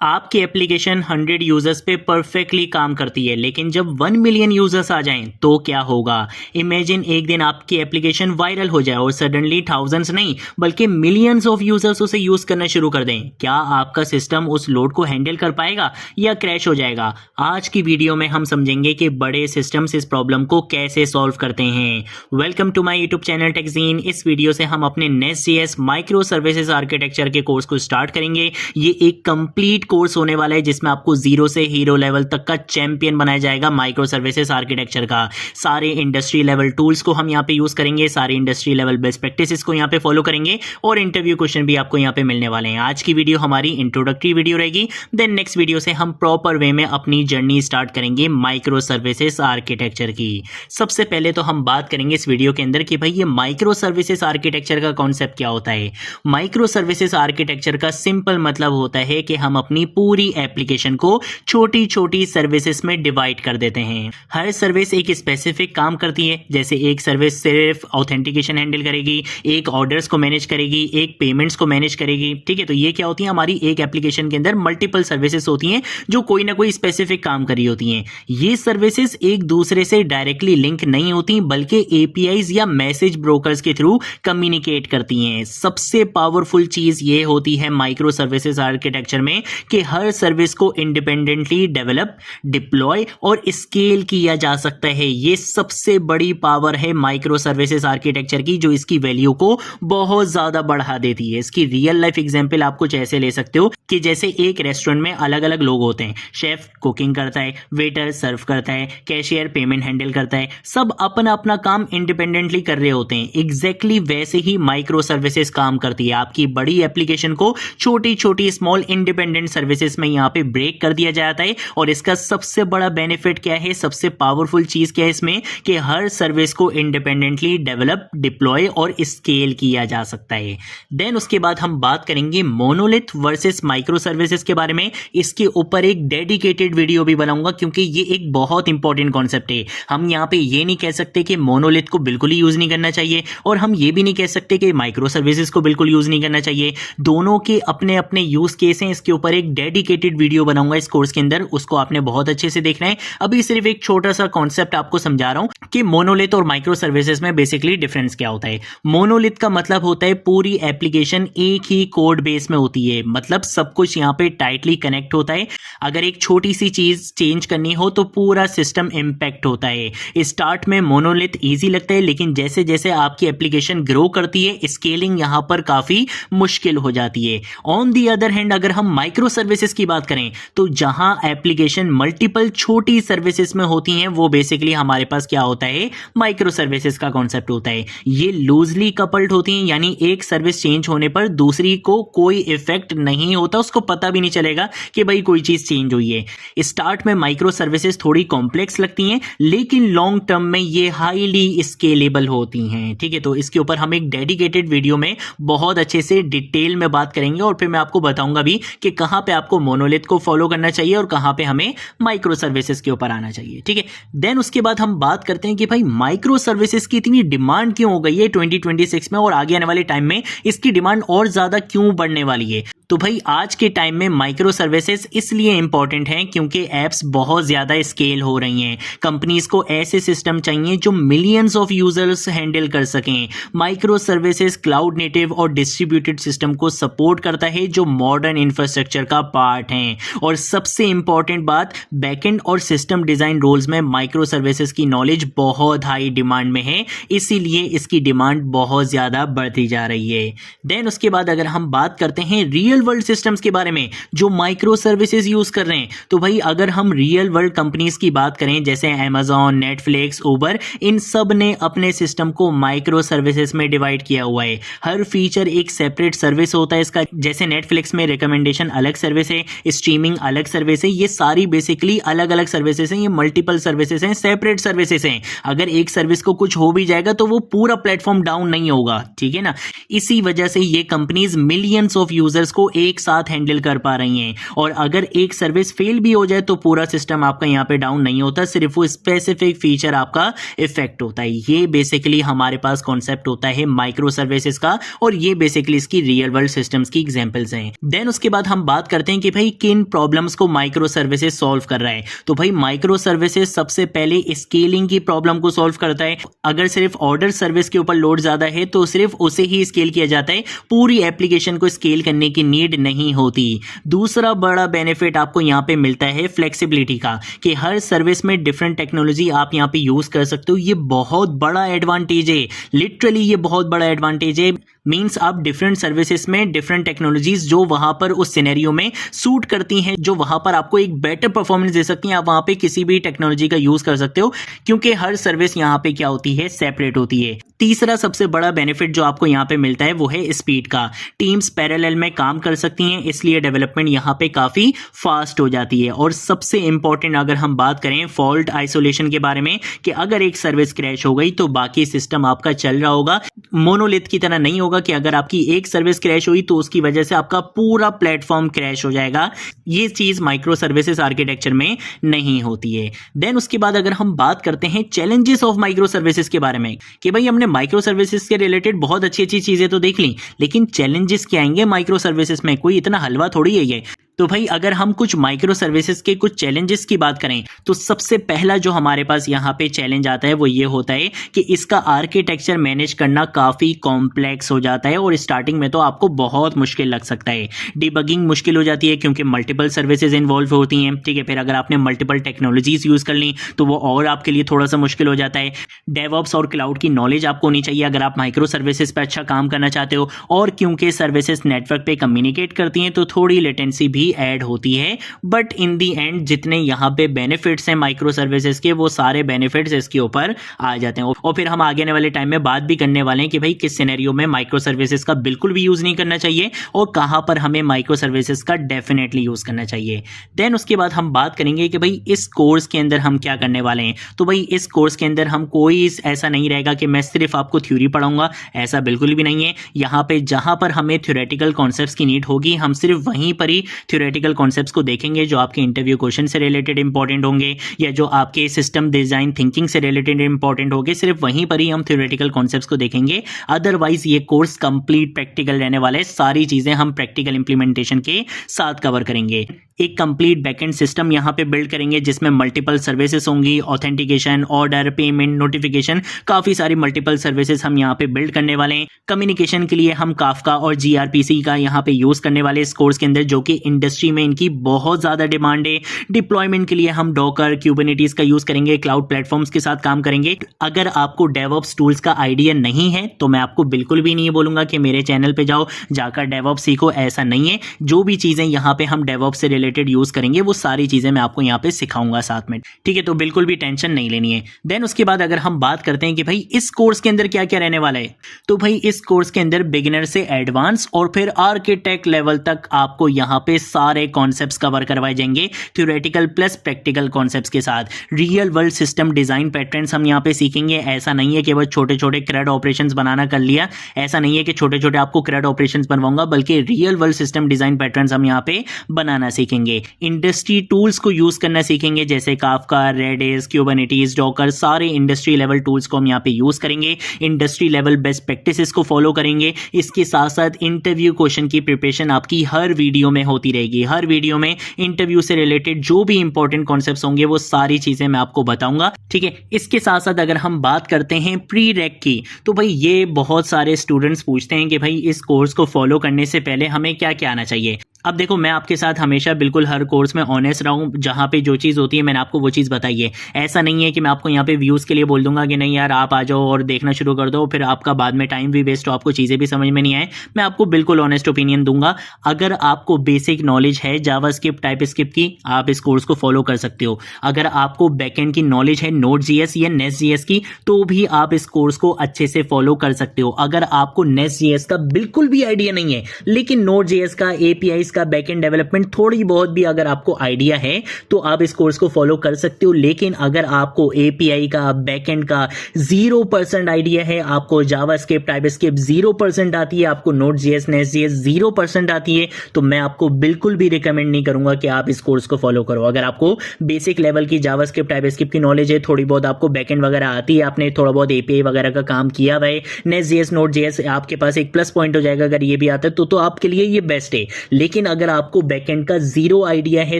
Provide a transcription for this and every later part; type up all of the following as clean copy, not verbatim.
आपकी application 100 users पे perfectly काम करती है, लेकिन जब 1 मिलियन यूजर्स आ जाएं तो क्या होगा। इमेजिन एक दिन आपकी एप्लीकेशन वायरल हो जाए और सडनली थाउजेंड्स नहीं बल्कि मिलियंस ऑफ यूजर्स उसे यूज करना शुरू कर दें। क्या आपका सिस्टम उस लोड को हैंडल कर पाएगा या क्रैश हो जाएगा। आज की वीडियो में हम समझेंगे कि बड़े सिस्टम्स इस प्रॉब्लम को कैसे सॉल्व करते हैं। Welcome to my YouTube channel TechGene. इस वीडियो से हम अपने नेस्ट.जेएस माइक्रो सर्विसेज आर्किटेक्चर के कोर्स को स्टार्ट करेंगे। ये एक कंप्लीट कोर्स होने वाला है जिसमें आपको जीरो से हीरो लेवल तक का चैंपियन बनाया जाएगा माइक्रो सर्विसेज आर्किटेक्चर का। सारे इंडस्ट्री लेवल टूल्स को हम यहाँ पे यूज करेंगे, सारे इंडस्ट्री लेवल बेस्ट प्रैक्टिसेस को यहाँ पे फॉलो करेंगे और इंटरव्यू क्वेश्चन भी आपको यहाँ पे मिलने वाले हैं। आज की वीडियो हमारी इंट्रोडक्टरी वीडियो रहेगी। देन नेक्स्ट वीडियो से हम प्रॉपर वे में अपनी जर्नी स्टार्ट करेंगे माइक्रो सर्विसेज आर्किटेक्चर की। सबसे पहले तो हम बात करेंगे इस वीडियो के अंदर कि भाई ये माइक्रो सर्विसेज आर्किटेक्चर का कॉन्सेप्ट क्या होता है। माइक्रो सर्विसेज आर्किटेक्चर का सिंपल मतलब होता है कि हम अपनी पूरी एप्लीकेशन को छोटी छोटी सर्विसेज में डिवाइड कर देते हैं। हर सर्विस एक स्पेसिफिक काम करती है। जैसे एक सर्विस सिर्फ ऑथेंटिकेशन हैंडल करेगी, एक ऑर्डर्स को मैनेज करेगी, एक पेमेंट्स को मैनेज करेगी। ठीक है, तो ये क्या होती है, हमारी एक एप्लीकेशन के अंदर मल्टीपल सर्विसेज होती हैं जो कोई ना कोई स्पेसिफिक काम कर रही होती हैं। ये सर्विसेज एक दूसरे से डायरेक्टली लिंक नहीं होती बल्कि एपीआईज या मैसेज ब्रोकर्स के थ्रू कम्युनिकेट करती हैं। सबसे पावरफुल चीज ये होती है माइक्रो सर्विसेज आर्किटेक्चर में कि हर सर्विस को इंडिपेंडेंटली डेवलप, डिप्लॉय और स्केल किया जा सकता है। ये सबसे बड़ी पावर है माइक्रो सर्विसेज आर्किटेक्चर की, जो इसकी वैल्यू को बहुत ज्यादा बढ़ा देती है। इसकी रियल लाइफ एग्जांपल आप कुछ ऐसे ले सकते हो कि जैसे एक रेस्टोरेंट में अलग अलग लोग होते हैं। शेफ कुकिंग करता है, वेटर सर्व करता है, कैशियर पेमेंट हैंडल करता है। सब अपना अपना काम इंडिपेंडेंटली कर रहे होते हैं। एग्जैक्टली वैसे ही माइक्रो सर्विसेज काम करती है। आपकी बड़ी एप्लीकेशन को छोटी छोटी स्मॉल इंडिपेंडेंट सर्विसेज में यहाँ पे ब्रेक कर दिया जाता है। और इसका सबसे बड़ा बेनिफिट क्या है, सबसे पावरफुल चीज क्या है इसमें, कि हर सर्विस को इंडिपेंडेंटली डेवलप, डिप्लॉय और स्केल किया जा सकता है। देन उसके बाद हम बात करेंगे मोनोलिथ वर्सेस माइक्रो सर्विसेज के बारे में। इसके ऊपर एक डेडिकेटेड वीडियो भी बनाऊंगा क्योंकि ये एक बहुत इंपॉर्टेंट कॉन्सेप्ट है। हम यहाँ पे ये नहीं कह सकते कि मोनोलिथ को बिल्कुल ही यूज नहीं करना चाहिए और हम ये भी नहीं कह सकते कि माइक्रो सर्विसेज को बिल्कुल यूज नहीं करना चाहिए। दोनों के अपने अपने यूज केस हैं। इसके ऊपर एक डेडिकेटेड वीडियो बनाऊंगा इस कोर्स के अंदर, उसको आपने बहुत अच्छे से देखना है। अभी सिर्फ एक छोटा सा कॉन्सेप्ट आपको समझा रहा हूं कि मोनोलिथ और माइक्रो सर्विसेज में बेसिकली डिफरेंस क्या होता है। मोनोलिथ का मतलब होता है पूरी एप्लीकेशन एक ही कोड बेस में होती है, मतलब सब कुछ यहाँ पे टाइटली कनेक्ट होता है। अगर एक छोटी सी चीज चेंज करनी हो तो पूरा सिस्टम इंपैक्ट होता है। स्टार्ट में मोनोलिथ इजी लगता है, लेकिन जैसे जैसे आपकी एप्लीकेशन ग्रो करती है स्केलिंग यहाँ पर काफी मुश्किल हो जाती है। ऑन दी अदर हैंड अगर हम माइक्रो सर्विसेज की बात करें तो जहां एप्लीकेशन मल्टीपल छोटी सर्विसेज में होती हैं वो बेसिकली हमारे पास क्या होता है, माइक्रो सर्विसेज का कॉन्सेप्ट होता है। ये लूजली कपल्ड होती हैं, यानी एक सर्विस चेंज होने पर दूसरी को कोई इफेक्ट नहीं होता, उसको पता भी नहीं चलेगा कि भाई कोई चीज चेंज हुई है। स्टार्ट में माइक्रो सर्विसेज थोड़ी कॉम्प्लेक्स लगती हैं लेकिन लॉन्ग टर्म में ये हाईली स्केलेबल होती हैं। ठीक है, तो इसके ऊपर हम एक डेडिकेटेड वीडियो में बहुत अच्छे से डिटेल में बात करेंगे और फिर मैं आपको बताऊंगा भी कि कहां पे आपको मोनोलिथ को फॉलो करना चाहिए और कहां पे हमें माइक्रो सर्विसेज के ऊपर आना चाहिए। ठीक है, देन उसके बाद हम बात करते हैं कि भाई माइक्रो सर्विसेज की इतनी डिमांड क्यों हो गई है 2026 में और आगे आने वाले टाइम में इसकी डिमांड और ज्यादा क्यों बढ़ने वाली है। तो भाई आज के टाइम में माइक्रो सर्विसेज इसलिए इंपॉर्टेंट हैं क्योंकि एप्स बहुत ज्यादा स्केल हो रही हैं। कंपनीज को ऐसे सिस्टम चाहिए जो मिलियंस ऑफ यूजर्स हैंडल कर सकें। माइक्रो सर्विसेज क्लाउड नेटिव और डिस्ट्रीब्यूटेड सिस्टम को सपोर्ट करता है जो मॉडर्न इंफ्रास्ट्रक्चर का पार्ट हैं। और सबसे इंपॉर्टेंट बात, बैकएंड और सिस्टम डिजाइन रोल्स में माइक्रो सर्विसेज की नॉलेज बहुत हाई डिमांड में है, इसीलिए इसकी डिमांड बहुत ज्यादा बढ़ती जा रही है। देन उसके बाद अगर हम बात करते हैं रियल वर्ल्ड सिस्टम्स के बारे में जो माइक्रो सर्विसेज यूज कर रहे हैं, तो भाई अगर हम रियल वर्ल्ड कंपनीज की बात करें जैसे Amazon, नेटफ्लिक्स, उबर, इन सब ने अपने सिस्टम को माइक्रो सर्विसेज में डिवाइड किया हुआ है। हर फीचर एक सेपरेट सर्विस होता है इसका। जैसे नेटफ्लिक्स में रिकमेंडेशन अलग सर्विस है, स्ट्रीमिंग अलग सर्विस है। ये सारी बेसिकली अलग अलग सर्विसेज हैं, ये मल्टीपल सर्विसेज हैं, सेपरेट सर्विसेज हैं। अगर एक सर्विस को कुछ हो भी जाएगा तो वो पूरा प्लेटफॉर्म डाउन नहीं होगा। ठीक है ना, इसी वजह से ये कंपनीज मिलियंस ऑफ यूजर्स को को एक साथ हैंडल कर पा रही हैं। और अगर एक सर्विस फेल भी हो जाए तो पूरा सिस्टम आपका यहाँ पे डाउन नहीं होता, सिर्फ वो स्पेसिफिक फीचर आपका इफेक्ट होता है। ये बेसिकली हमारे पास कॉन्सेप्ट होता है माइक्रो सर्विसेज का, और ये बेसिकली इसकी रियल वर्ल्ड सिस्टम्स की एग्जांपल्स हैं। देन उसके बाद हम बात करते हैं कि भाई किन प्रॉब्लम्स को माइक्रो सर्विसेज सॉल्व कर रहा है। तो भाई माइक्रो सर्विसेज सबसे पहले स्केलिंग की प्रॉब्लम को सॉल्व करता है। अगर सिर्फ ऑर्डर सर्विस के ऊपर लोड ज्यादा है तो सिर्फ उसे ही स्केल किया जाता है, पूरी एप्लीकेशन को स्केल करने की नीड नहीं होती। दूसरा बड़ा बेनिफिट आपको यहाँ पे मिलता है फ्लेक्सिबिलिटी का, कि हर सर्विस में डिफरेंट टेक्नोलॉजी आप यहाँ पे यूज कर सकते हो। ये बहुत बड़ा एडवांटेज है, लिटरली ये बहुत बड़ा एडवांटेज है। मींस आप डिफरेंट सर्विसेज में डिफरेंट टेक्नोलॉजीज जो वहां पर उस सिनेरियो में सूट करती हैं, जो वहां पर आपको एक बेटर परफॉर्मेंस दे सकती हैं, आप वहां पे किसी भी टेक्नोलॉजी का यूज कर सकते हो, क्योंकि हर सर्विस यहाँ पे क्या होती है, सेपरेट होती है। तीसरा सबसे बड़ा बेनिफिट जो आपको यहाँ पे मिलता है वो है स्पीड का। टीम्स पैरेलल में काम कर सकती हैं, इसलिए डेवलपमेंट यहाँ पे काफी फास्ट हो जाती है। और सबसे इंपॉर्टेंट अगर हम बात करें फॉल्ट आइसोलेशन के बारे में, कि अगर एक सर्विस क्रैश हो गई तो बाकी सिस्टम आपका चल रहा होगा, मोनोलिथ की तरह नहीं होगा कि अगर आपकी एक सर्विस क्रैश हुई तो उसकी वजह से आपका पूरा प्लेटफॉर्म क्रैश हो जाएगा। ये चीज माइक्रो सर्विसेज आर्किटेक्चर में नहीं होती है। देन उसके बाद अगर हम बात करते हैं चैलेंजेस ऑफ माइक्रो सर्विसेज के बारे में, कि भाई हमने माइक्रो सर्विसेज के रिलेटेड बहुत अच्छी अच्छी चीजें तो देख ली, लेकिन चैलेंजेस क्या आएंगे माइक्रो सर्विसेज में, कोई इतना हलवा थोड़ी है ये। तो भाई अगर हम कुछ माइक्रो सर्विसेज के कुछ चैलेंजेस की बात करें तो सबसे पहला जो हमारे पास यहाँ पे चैलेंज आता है वो ये होता है कि इसका आर्किटेक्चर मैनेज करना काफी कॉम्प्लेक्स हो जाता है, और स्टार्टिंग में तो आपको बहुत मुश्किल लग सकता है। डिबगिंग मुश्किल हो जाती है क्योंकि मल्टीपल सर्विसेज इन्वॉल्व होती हैं, ठीक है। फिर अगर आपने मल्टीपल टेक्नोलॉजीज यूज कर ली तो वो और आपके लिए थोड़ा सा मुश्किल हो जाता है। डेवऑप्स और क्लाउड की नॉलेज आपको होनी चाहिए अगर आप माइक्रो सर्विसेज पे अच्छा काम करना चाहते हो, और क्योंकि सर्विसेज नेटवर्क पे कम्युनिकेट करती हैं तो थोड़ी लेटेंसी भी ऐड होती है। बट इन दी एंड जितने यहाँ पे बेनिफिट्स हैं माइक्रो सर्विसेज के, वो सारे बेनिफिट्स इसके ऊपर आ जाते हैं। और फिर हम आगे आने वाले टाइम में बात भी करने वाले हैं कि भाई किस सिनेरियो में माइक्रो सर्विसेज का बिल्कुल भी यूज नहीं करना चाहिए और कहां पर हमें माइक्रो सर्विसेज का डेफिनेटली यूज करना चाहिए। देन उसके बाद हम बात करेंगे कि भाई इस कोर्स के अंदर हम क्या करने वाले हैं। तो भाई इस कोर्स के अंदर हम कोई ऐसा नहीं रहेगा कि मैं सिर्फ आपको थ्योरी पढ़ाऊंगा, ऐसा बिल्कुल भी नहीं है। यहाँ पे जहां पर हमें थ्योरेटिकल कॉन्सेप्ट्स की नीड होगी, हम सिर्फ वहीं पर ही थ्योरेटिकल कॉन्सेप्ट्स को देखेंगे जो आपके इंटरव्यू क्वेश्चन से रिलेटेड इंपॉर्टेंट होंगे या जो आपके सिस्टम डिजाइन थिंकिंग से रिलेटेड इंपॉर्टेंट होंगे, सिर्फ वहीं पर ही हम थ्योरेटिकल कॉन्सेप्ट्स को देखेंगे। अदरवाइज ये कोर्स कंप्लीट प्रैक्टिकल रहने वाला है, सारी चीजें हम प्रैक्टिकल इंप्लीमेंटेशन के साथ कवर करेंगे। एक कंप्लीट बैकएंड सिस्टम यहाँ पे बिल्ड करेंगे जिसमें मल्टीपल सर्विसेज होंगी, ऑथेंटिकेशन, ऑर्डर, पेमेंट, नोटिफिकेशन, काफी सारी मल्टीपल सर्विसेज हम यहाँ पे बिल्ड करने वाले हैं। कम्युनिकेशन के लिए हम काफका और जीआरपीसी का यहाँ पे यूज करने वाले इस कोर्स के अंदर, जो कि इंडस्ट्री में इनकी बहुत ज्यादा डिमांड है। डिप्लॉयमेंट के लिए हम डॉकर, क्यूबरनेटिस का यूज करेंगे, क्लाउड प्लेटफॉर्म्स के साथ काम करेंगे। अगर आपको डेवऑप्स टूल्स का आइडिया नहीं है तो मैं आपको बिल्कुल भी नहीं बोलूंगा कि मेरे चैनल पे जाओ जाकर डेवऑप्स सीखो, ऐसा नहीं है। जो भी चीजें यहाँ पे हम डेवऑप्स से रिलेटेड यूज करेंगे वो सारी चीजें मैं आपको यहाँ पे सिखाऊंगा साथ में, ठीक है। तो बिल्कुल भी टेंशन नहीं लेनी है। देन उसके बाद अगर हम बात करते हैं कि भाई इस कोर्स के अंदर क्या क्या रहने वाला है, तो भाई इस कोर्स के अंदर बिगिनर से एडवांस और फिर आर्किटेक्ट लेवल तक आपको यहाँ पे सारे कॉन्सेप्ट्स कवर करवाए जाएंगे, थ्योरेटिकल प्लस प्रैक्टिकल कॉन्सेप्ट्स के साथ। Real world system design patterns हम यहाँ पे सीखेंगे। ऐसा नहीं है कि बस छोटे छोटे CRUD ऑपरेशंस बनाना कर लिया, ऐसा नहीं है कि छोटे छोटे आपको CRUD ऑपरेशंस बनवाऊंगा, बल्कि real world system design patterns हम यहाँ पे बनाना सीखेंगे। इंडस्ट्री टूल्स को यूज करना सीखेंगे, जैसे काफका, रेडिस, क्यूबरनेटिस, डॉकर, सारे इंडस्ट्री लेवल टूल्स को हम यहाँ पे यूज करेंगे। इंडस्ट्री लेवल बेस्ट प्रैक्टिसेस को फॉलो करेंगे। इसके साथ साथ इंटरव्यू क्वेश्चन की प्रिपरेशन आपकी हर वीडियो में होती रहेगी। हर वीडियो में इंटरव्यू से रिलेटेड जो भी इंपॉर्टेंट कॉन्सेप्ट्स होंगे वो सारी चीजें मैं आपको बताऊंगा, ठीक है। इसके साथ साथ अगर हम बात करते हैं प्री रैक की, तो भाई ये बहुत सारे स्टूडेंट्स पूछते हैं कि भाई इस कोर्स को फॉलो करने से पहले हमें क्या क्या आना चाहिए। अब देखो, मैं आपके साथ हमेशा बिल्कुल हर कोर्स में ऑनेस्ट रहा हूँ। जहाँ पे जो चीज़ होती है मैंने आपको वो चीज़ बताई है। ऐसा नहीं है कि मैं आपको यहाँ पे व्यूज़ के लिए बोल दूंगा कि नहीं यार आप आ जाओ और देखना शुरू कर दो, फिर आपका बाद में टाइम भी वेस्ट हो, आपको चीज़ें भी समझ में नहीं आए। मैं आपको बिल्कुल ऑनेस्ट ओपिनियन दूंगा। अगर आपको बेसिक नॉलेज है जावास्क्रिप्ट, टाइपस्क्रिप्ट की, आप इस कोर्स को फॉलो कर सकते हो। अगर आपको बैकएंड की नॉलेज है Node.js या Nest.js की, तो भी आप इस कोर्स को अच्छे से फॉलो कर सकते हो। अगर आपको Nest.js का बिल्कुल भी आइडिया नहीं है लेकिन Node.js का, APIs का, बैकएंड डेवलपमेंट थोड़ी बहुत भी अगर आपको आइडिया है तो आप इस कोर्स को फॉलो कर सकते हो। लेकिन अगर आपको एपीआई का, बैकएंड का 0% आइडिया है, आपको जावास्क्रिप्ट, टाइपस्क्रिप्ट 0% आती है, आपको नोड.js, नेस्ट.js 0% आती है, तो मैं आपको बिल्कुल भी रिकमेंड नहीं करूंगा कि आप इस कोर्स को फॉलो करो। अगर आपको बेसिक लेवल की जावास्क्रिप्ट, टाइपस्क्रिप्ट की नॉलेज है, थोड़ी बहुत आपको बैकएंड वगैरह आती है, आपने थोड़ा बहुत एपीआई वगैरह का काम किया हुआ है, नेस्ट.js, नोड.js आपके पास एक प्लस पॉइंट हो जाएगा अगर ये भी आता है तो आपके लिए ये बेस्ट है। लेकिन अगर आपको बैकएंड का 0 आइडिया है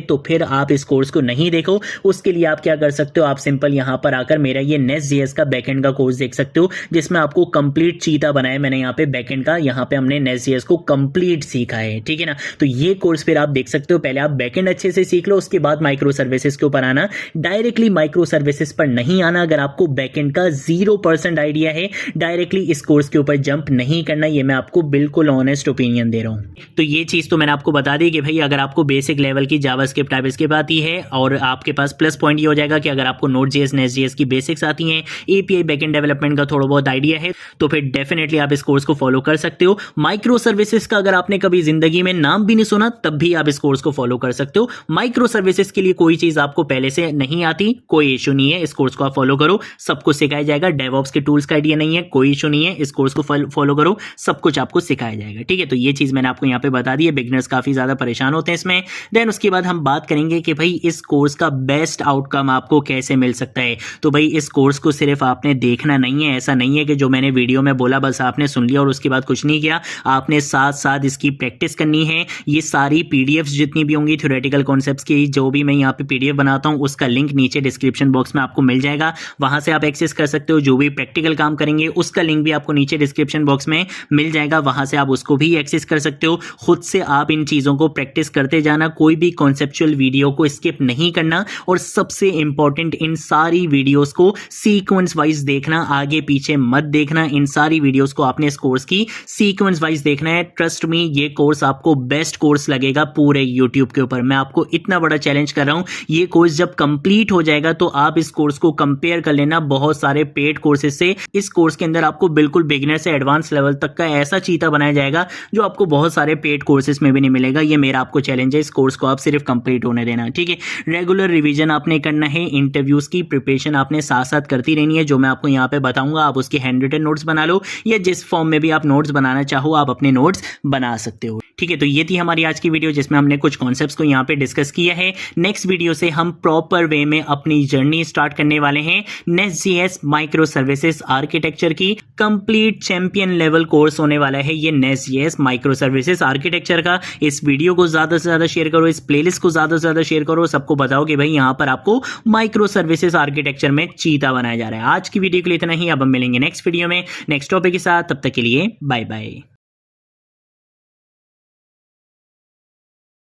तो फिर आप इस कोर्स को नहीं देखो। उसके लिए आप क्या कर सकते हो, आप सिंपल यहां पर आकर मेरा ये नेस्ट.js का बैकएंड का कोर्स देख सकते हो, जिसमें आपको कंप्लीट चीता बनाया मैंने यहाँ पे बैकएंड का, यहाँ पे हमने नेस्ट.js को कंप्लीट सीखा है, ठीक है ना। तो ये कोर्स फिर आप देख सकते हो। पहले आप बैकएंड अच्छे से सीख लो, उसके बाद माइक्रो सर्विसेज के ऊपर आना। डायरेक्टली माइक्रो सर्विसेज पर नहीं आना। अगर आपको बैकएंड का 0% आइडिया है, डायरेक्टली इस कोर्स के ऊपर जंप नहीं करना। ये मैं आपको बिल्कुल ऑनेस्ट ओपिनियन दे रहा हूं। तो ये चीज तो मैंने आपको बता दी कि भाई अगर आपको बेसिक लेवल की जावास्क्रिप्ट, टाइपस्क्रिप्ट आती है और आपके पास प्लस पॉइंट ये हो जाएगा कि अगर आपको नोड.js, नेस्ट.js की बेसिक्स आती हैं, एपीआई बैकएंड डेवलपमेंट का थोड़ा बहुत आइडिया है, तो फिर डेफिनेटली आप इस कोर्स को फॉलो कर सकते हो। माइक्रो सर्विसेज का अगर आपने कभी जिंदगी में नाम भी नहीं सुना तब भी आप इस कोर्स को फॉलो कर सकते हो। माइक्रो सर्विसेज के लिए कोई चीज आपको पहले से नहीं आती, कोई इशू नहीं है, इस कोर्स को आप फॉलो करो, सब कुछ सिखाया जाएगा। डेवऑप्स के टूल्स का आइडिया नहीं है, कोई इशू नहीं है, इस कोर्स को फॉलो करो, सब कुछ आपको सिखाया जाएगा, ठीक है। तो ये चीज मैंने आपको यहाँ पे बता दी है। बिगिनर्स काफी ज्यादा परेशान होते हैं इसमें। देन उसके बाद हम बात करेंगे कि भाई इस कोर्स का बेस्ट आउटकम आपको कैसे मिल सकता है। तो भाई इस कोर्स को सिर्फ आपने देखना नहीं है, ऐसा नहीं है कि जो मैंने वीडियो में बोला बस आपने सुन लिया और उसके बाद कुछ नहीं किया। आपने साथ साथ इसकी प्रैक्टिस करनी है। ये सारी पीडीएफ्स जितनी भी होंगी थ्योरेटिकल कॉन्सेप्ट्स की, जो भी मैं यहाँ पे पीडीएफ बनाता हूँ उसका लिंक नीचे डिस्क्रिप्शन बॉक्स में आपको मिल जाएगा, वहां से आप एक्सेस कर सकते हो। जो भी प्रैक्टिकल काम करेंगे उसका लिंक भी आपको नीचे डिस्क्रिप्शन बॉक्स में मिल जाएगा, वहां से आप उसको भी एक्सेस कर सकते हो। खुद से आप इन चीजों को प्रैक्टिस करते जाना, कोई भी कॉन्सेप्चुअल वीडियो को स्किप नहीं करना, और सबसे इंपॉर्टेंट इन सारी वीडियोस को सीक्वेंस वाइज देखना, आगे पीछे मत देखना। इन सारी वीडियोस को आपने इस कोर्स की सीक्वेंस वाइज देखना है। ट्रस्ट मी, ये कोर्स आपको बेस्ट कोर्स लगेगा पूरे यूट्यूब के ऊपर। मैं आपको इतना बड़ा चैलेंज कर रहा हूं, ये कोर्स जब कंप्लीट हो जाएगा तो आप इस कोर्स को कंपेयर कर लेना बहुत सारे पेड कोर्सेज से। इस कोर्स के अंदर आपको बिल्कुल बिगिनर से एडवांस लेवल तक का ऐसा चीता बनाया जाएगा जो आपको बहुत सारे पेड कोर्सेज में भी नहीं मिलेगा। ये मेरा आपको चैलेंज है, इस कोर्स को आप सिर्फ कंप्लीट होने देना, ठीक है। रेगुलर रिवीजन आपने करना है, इंटरव्यूज की प्रिपरेशन आपने साथ साथ करती रहनी है। जो मैं आपको यहाँ पे बताऊंगा आप उसके हैंड रिटन नोट्स बना लो, या जिस फॉर्म में भी आप नोट्स बनाना चाहो आप अपने नोट्स बना सकते हो, ठीक है। तो ये थी हमारी आज की वीडियो जिसमें हमने कुछ कॉन्सेप्ट्स को यहाँ पे डिस्कस किया है। नेक्स्ट वीडियो से हम प्रॉपर वे में अपनी जर्नी स्टार्ट करने वाले हैं। नेस्ट.js माइक्रो सर्विसेज आर्किटेक्चर की कंप्लीट चैंपियन लेवल कोर्स होने वाला है ये नेस्ट.js माइक्रो सर्विसेज आर्किटेक्चर का। इस वीडियो को ज्यादा से ज्यादा शेयर करो, इस प्लेलिस्ट को ज्यादा से ज्यादा शेयर करो, सबको बताओ कि भाई यहाँ पर आपको माइक्रो सर्विसेज आर्किटेक्चर में चीता बनाया जा रहा है। आज की वीडियो के लिए इतना ही, अब हम मिलेंगे नेक्स्ट वीडियो में नेक्स्ट टॉपिक के साथ। तब तक के लिए बाय बाय।